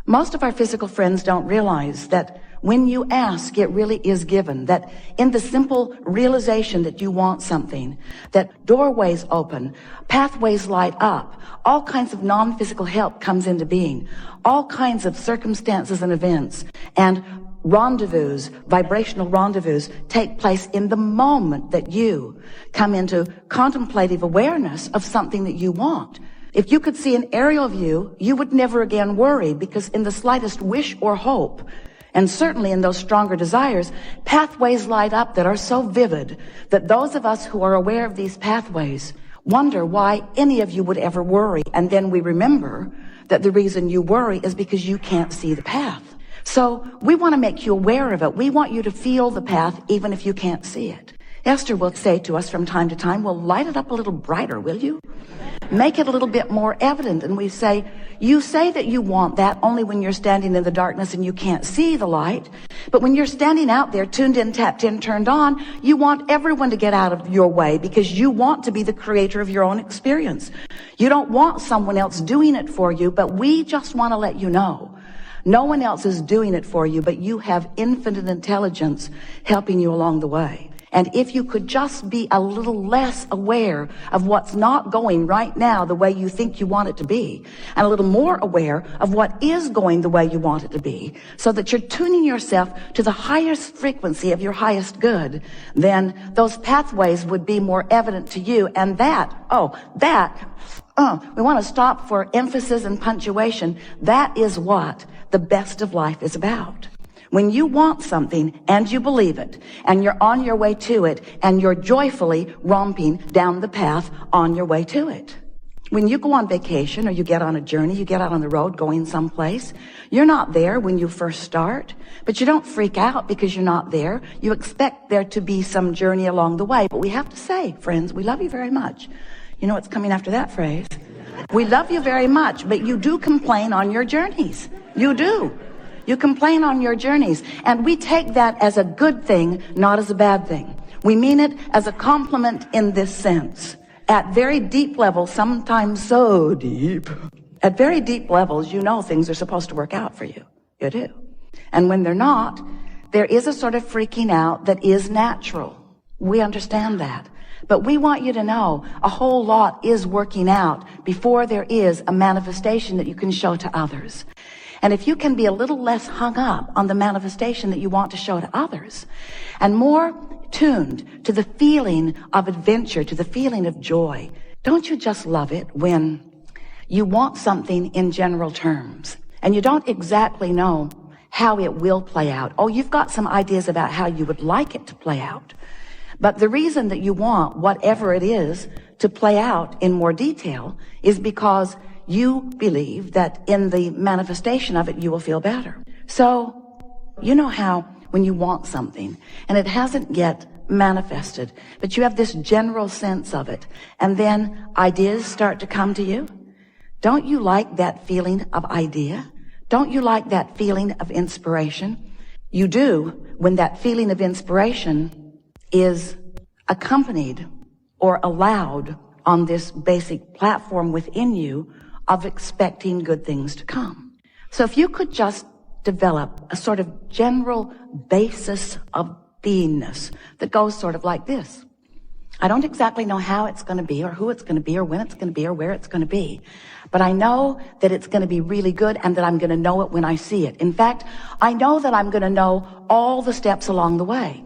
Most of our physical friends don't realize that when you ask, it really is given. That in the simple realization that you want something, that doorways open, pathways light up, all kinds of non-physical help comes into being, all kinds of circumstances and events, and rendezvous, vibrational rendezvous, take place in the moment that you come into contemplative awareness of something that you want. If you could see an aerial view, you would never again worry, because in the slightest wish or hope, and certainly in those stronger desires, pathways light up that are so vivid that those of us who are aware of these pathways wonder why any of you would ever worry. And then we remember that the reason you worry is because you can't see the path. So we want to make you aware of it. We want you to feel the path even if you can't see it. Esther will say to us from time to time, well, light it up a little brighter, will you? Make it a little bit more evident. And we say, you say that you want that only when you're standing in the darkness and you can't see the light. But when you're standing out there, tuned in, tapped in, turned on, you want everyone to get out of your way because you want to be the creator of your own experience. You don't want someone else doing it for you, but we just want to let you know. No one else is doing it for you, but you have infinite intelligence helping you along the way. And if you could just be a little less aware of what's not going right now the way you think you want it to be, and a little more aware of what is going the way you want it to be, so that you're tuning yourself to the highest frequency of your highest good, then those pathways would be more evident to you. And we want to stop for emphasis and punctuation. That is what the best of life is about. When you want something and you believe it and you're on your way to it and you're joyfully romping down the path on your way to it. When you go on vacation or you get on a journey, you get out on the road going someplace, you're not there when you first start, but you don't freak out because you're not there. You expect there to be some journey along the way. But we have to say, friends, we love you very much. You know what's coming after that phrase? We love you very much, but you do complain on your journeys. You do. You complain on your journeys, and we take that as a good thing, not as a bad thing. We mean it as a compliment in this sense. At very deep levels, sometimes so deep, at very deep levels, you know things are supposed to work out for you. You do. And when they're not, there is a sort of freaking out that is natural. We understand that. But we want you to know a whole lot is working out before there is a manifestation that you can show to others. And if you can be a little less hung up on the manifestation that you want to show to others and more tuned to the feeling of adventure, to the feeling of joy, don't you just love it when you want something in general terms and you don't exactly know how it will play out? Oh, you've got some ideas about how you would like it to play out. But the reason that you want whatever it is to play out in more detail is because you believe that in the manifestation of it, you will feel better. So, you know how when you want something and it hasn't yet manifested, but you have this general sense of it, and then ideas start to come to you? Don't you like that feeling of idea? Don't you like that feeling of inspiration? You do when that feeling of inspiration is accompanied or allowed on this basic platform within you of expecting good things to come. So if you could just develop a sort of general basis of beingness that goes sort of like this. I don't exactly know how it's going to be or who it's going to be or when it's going to be or where it's going to be, but I know that it's going to be really good and that I'm going to know it when I see it. In fact, I know that I'm going to know all the steps along the way,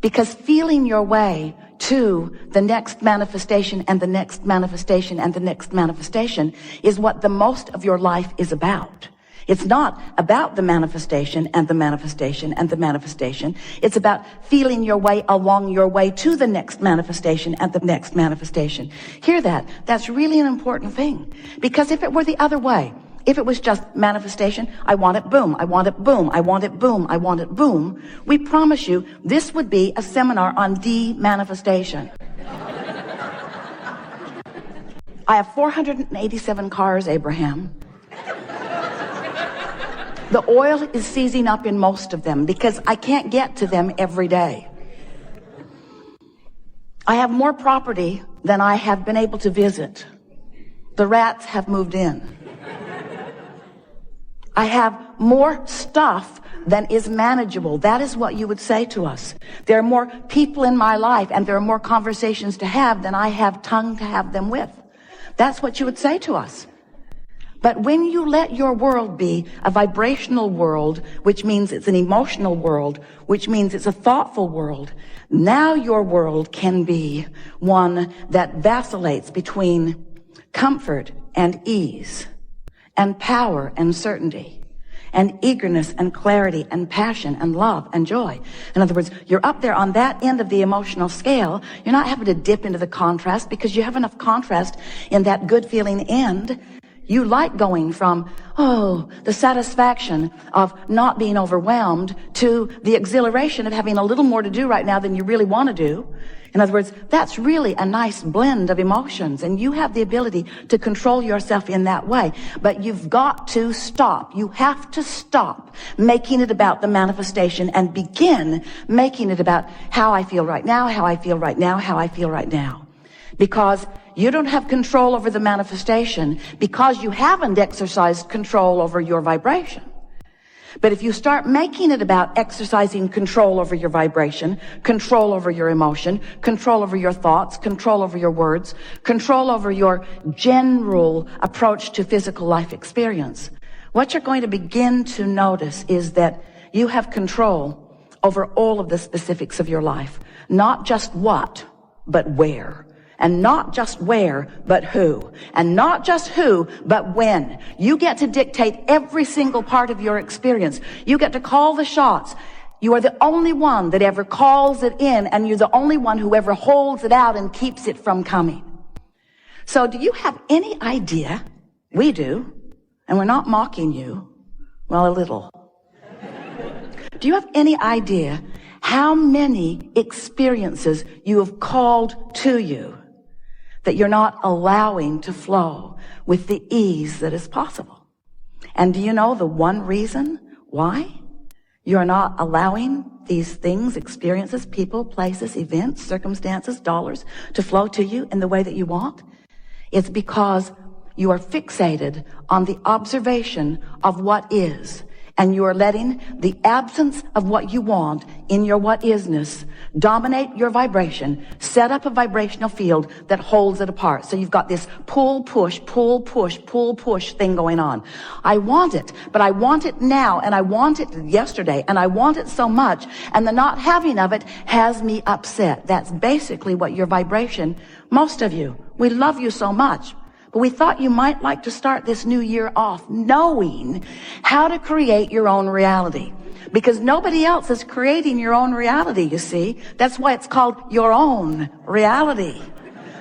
because feeling your way to the next manifestation and the next manifestation and the next manifestation is what the most of your life is about. It's not about the manifestation and the manifestation and the manifestation. It's about feeling your way along your way to the next manifestation and the next manifestation. Hear that? That's really an important thing. Because if it were the other way, if it was just manifestation, I want it, boom, I want it, boom, I want it, boom, I want it, boom, we promise you this would be a seminar on de-manifestation. I have 487 cars, Abraham. The oil is seizing up in most of them because I can't get to them every day. I have more property than I have been able to visit. The rats have moved in. I have more stuff than is manageable. That is what you would say to us. There are more people in my life and there are more conversations to have than I have tongue to have them with. That's what you would say to us. But when you let your world be a vibrational world, which means it's an emotional world, which means it's a thoughtful world, now your world can be one that vacillates between comfort and ease, and power and certainty, and eagerness and clarity and passion and love and joy. In other words, you're up there on that end of the emotional scale. You're not having to dip into the contrast because you have enough contrast in that good feeling end. You like going from, the satisfaction of not being overwhelmed to the exhilaration of having a little more to do right now than you really want to do. In other words, that's really a nice blend of emotions, and you have the ability to control yourself in that way. But you've got to stop. You have to stop making it about the manifestation and begin making it about how I feel right now, how I feel right now, how I feel right now. Because you don't have control over the manifestation because you haven't exercised control over your vibration. But if you start making it about exercising control over your vibration, control over your emotion, control over your thoughts, control over your words, control over your general approach to physical life experience, what you're going to begin to notice is that you have control over all of the specifics of your life. Not just what, but where. And not just where, but who. And not just who, but when. You get to dictate every single part of your experience. You get to call the shots. You are the only one that ever calls it in, and you're the only one who ever holds it out and keeps it from coming. So do you have any idea? We do. And we're not mocking you. Well, a little. Do you have any idea how many experiences you have called to you that you're not allowing to flow with the ease that is possible? And do you know the one reason why you're not allowing these things, experiences, people, places, events, circumstances, dollars to flow to you in the way that you want? It's because you are fixated on the observation of what is, and you are letting the absence of what you want in your what isness dominate your vibration, set up a vibrational field that holds it apart. So you've got this pull, push, pull, push, pull, push thing going on. I want it, but I want it now, and I want it yesterday, and I want it so much, and the not having of it has me upset. That's basically what your vibration, most of you, we love you so much. But we thought you might like to start this new year off knowing how to create your own reality. Because nobody else is creating your own reality, you see. That's why it's called your own reality.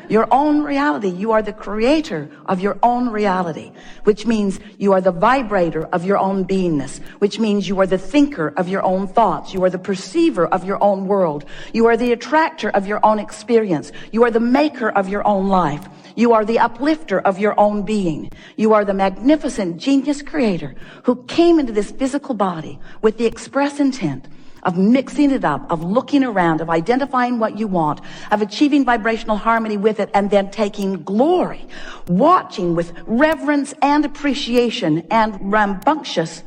Your own reality. You are the creator of your own reality, which means you are the vibrator of your own beingness, which means you are the thinker of your own thoughts. You are the perceiver of your own world. You are the attractor of your own experience. You are the maker of your own life. You are the uplifter of your own being. You are the magnificent genius creator who came into this physical body with the express intent of mixing it up, of looking around, of identifying what you want, of achieving vibrational harmony with it, and then taking glory, watching with reverence and appreciation and rambunctious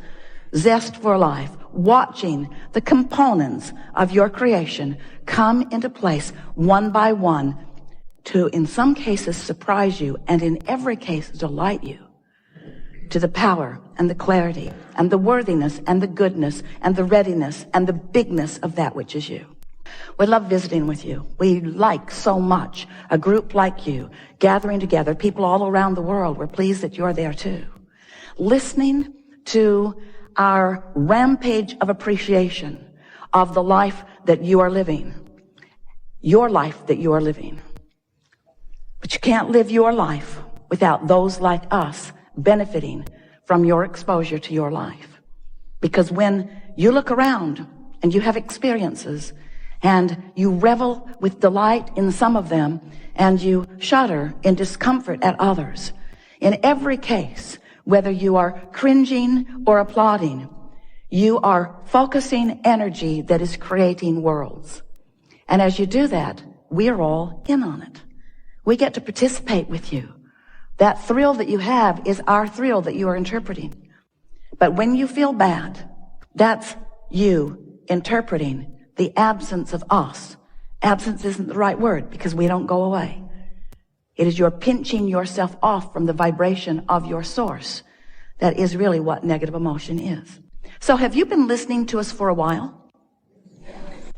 zest for life, watching the components of your creation come into place one by one to, in some cases, surprise you, and in every case, delight you to the power and the clarity and the worthiness and the goodness and the readiness and the bigness of that which is you. We love visiting with you. We like so much a group like you gathering together, people all around the world. We're pleased that you're there too. Listening to our rampage of appreciation of the life that you are living. Your life that you are living. But you can't live your life without those like us benefiting from your exposure to your life. Because when you look around and you have experiences and you revel with delight in some of them and you shudder in discomfort at others, in every case, whether you are cringing or applauding, you are focusing energy that is creating worlds. And as you do that, we're all in on it. We get to participate with you. That thrill that you have is our thrill that you are interpreting. But when you feel bad, that's you interpreting the absence of us. Absence isn't the right word because we don't go away. It is you're pinching yourself off from the vibration of your source. That is really what negative emotion is. So have you been listening to us for a while?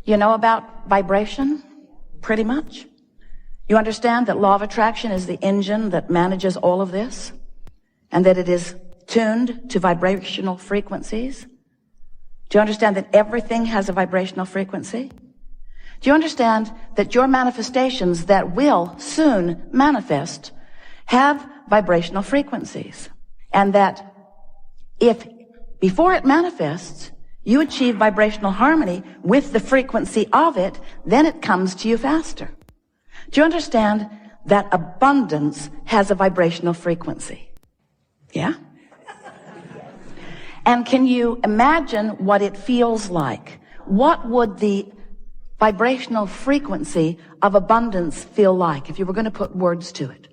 You know about vibration? Pretty much. You understand that law of attraction is the engine that manages all of this, and that it is tuned to vibrational frequencies? Do you understand that everything has a vibrational frequency? Do you understand that your manifestations that will soon manifest have vibrational frequencies? And that if before it manifests, you achieve vibrational harmony with the frequency of it, then it comes to you faster. Do you understand that abundance has a vibrational frequency? Yeah? And can you imagine what it feels like? What would the vibrational frequency of abundance feel like if you were going to put words to it?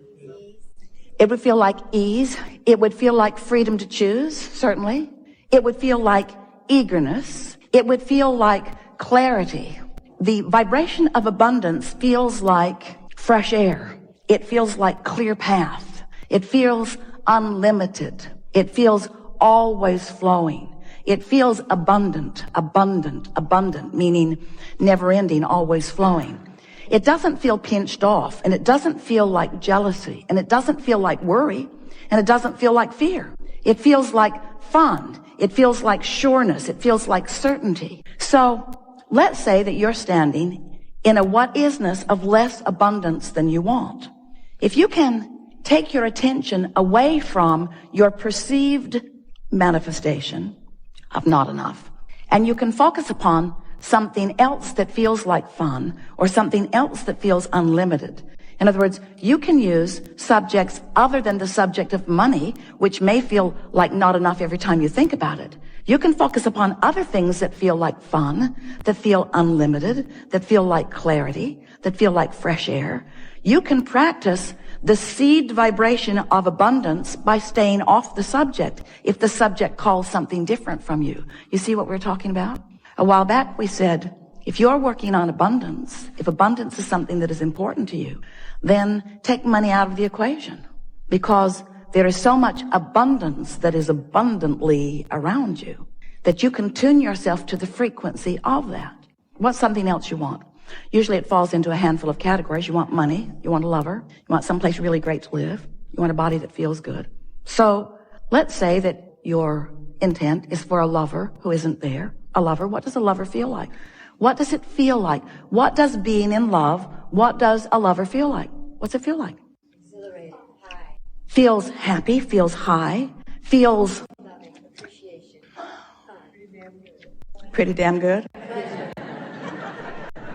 It would feel like ease. It would feel like freedom to choose, certainly. It would feel like eagerness. It would feel like clarity. The vibration of abundance feels like fresh air. It feels like clear path. It feels unlimited. It feels always flowing. It feels abundant, meaning never ending, always flowing. It doesn't feel pinched off, and it doesn't feel like jealousy, and it doesn't feel like worry, and it doesn't feel like fear. It feels like fun. It feels like sureness. It feels like certainty. So let's say that you're standing in a what-isness of less abundance than you want. If you can take your attention away from your perceived manifestation of not enough, and you can focus upon something else that feels like fun or something else that feels unlimited. In other words, you can use subjects other than the subject of money, which may feel like not enough every time you think about it. You can focus upon other things that feel like fun, that feel unlimited, that feel like clarity, that feel like fresh air. You can practice the seed vibration of abundance by staying off the subject if the subject calls something different from you. You see what we're talking about? A while back we said, if you're working on abundance, if abundance is something that is important to you, then take money out of the equation, because there is so much abundance that is abundantly around you that you can tune yourself to the frequency of that. What's something else you want? Usually it falls into a handful of categories. You want money, you want a lover, you want someplace really great to live, you want a body that feels good. So let's say that your intent is for a lover who isn't there. A lover, what does a lover feel like? What does it feel like? What does being in love, what does a lover feel like? What's it feel like? Exhilarated, high. Feels happy, feels high, feels Loving, appreciation. pretty damn good.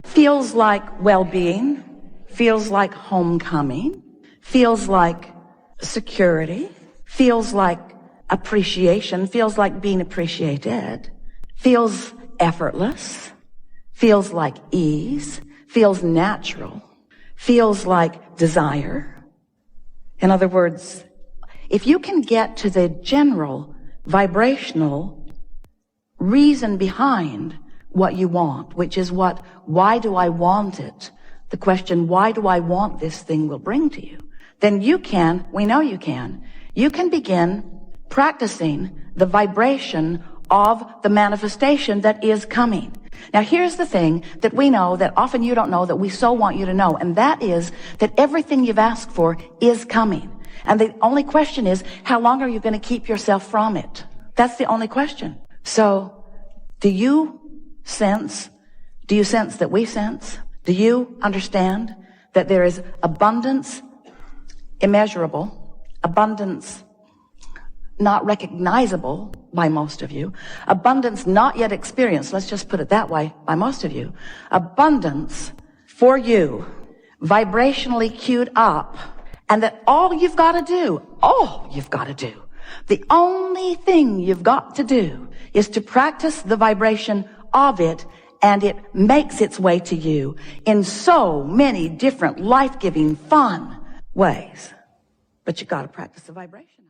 Feels like well-being, feels like homecoming, feels like security, feels like appreciation, feels like being appreciated, feels effortless, feels like ease, feels natural, feels like desire. In other words, if you can get to the general vibrational reason behind what you want, which is why do I want it? The question, why do I want this thing, will bring to you. Then we know you can begin practicing the vibration of the manifestation that is coming. Now here's the thing that we know that often you don't know that we so want you to know, and that is that everything you've asked for is coming. And the only question is, how long are you going to keep yourself from it? That's the only question. So, do you sense that we sense? Do you understand that there is abundance immeasurable, abundance not recognizable by most of you, abundance not yet experienced, let's just put it that way, by most of you, abundance for you, vibrationally queued up, and that all you've got to do, the only thing you've got to do is to practice the vibration of it, and it makes its way to you in so many different life-giving, fun ways. But you got to practice the vibration.